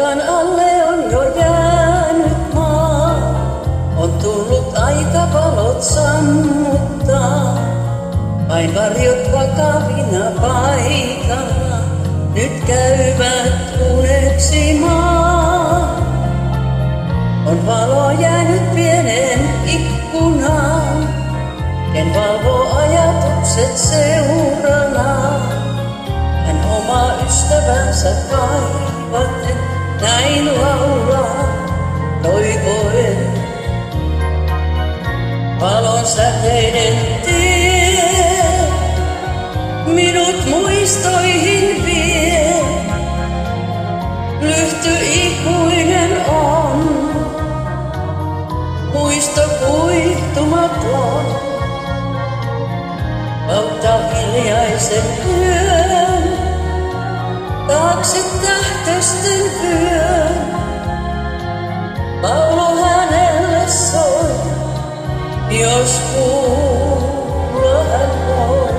Taivaan alle on jo jäänyt maa, on tullut aika valot sammuttaa. Vain varjot vakavina paikalla nyt käyvät uneksimaan. On valo jäänyt pieneen ikkunaan, ken valvoo ajatukset seuranaan. Hän omaa ystävänsä kaivaten näin laulaa toivoen. Valon säteiden tie minut muistoihin vie. Lyhty ikuinen on, muisto kuihtumaton. Kautta hiljaisen yön, taakse tähtösten vyön. Laulu hänelle soi, jos kuulla hän voi.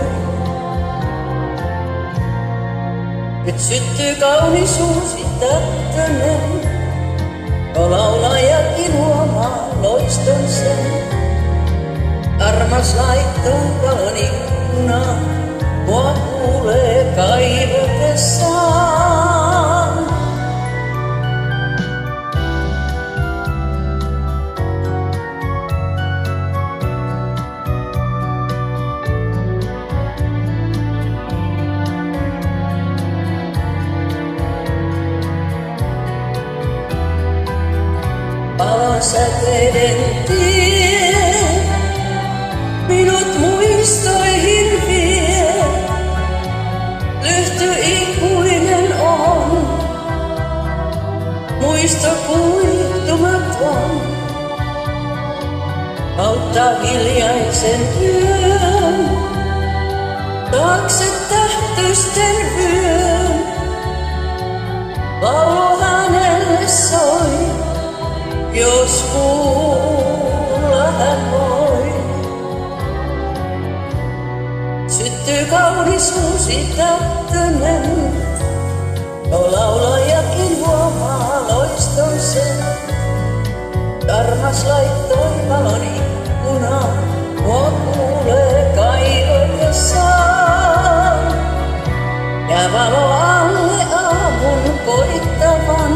Nyt syttyy kaunis uusi tähtönen, jo laulajakin huomaa loiston sen. Armas laittoi valon ikkunaan, mua kuulee kaivatessaan. Valon säteiden tie minut muistoihin vie. Lyhty ikuinen on, muisto kuihtumaton. Kautta hiljaisen yön, taakse tähtösten vyön. Laulu hänelle soi, jos kuulla hän voi. Syttyy kaunis uusi tähtönen, jo laulajakin huomaa loiston sen. Armas laittoi valon ikkunaan, mua kuulee kaivatessaan. Ja valo alle aamun koittavan,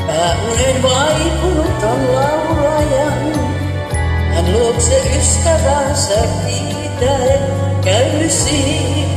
pääunen vaipunut on laulajan. Hän luokse ystävänsä kiitäen käy siinä.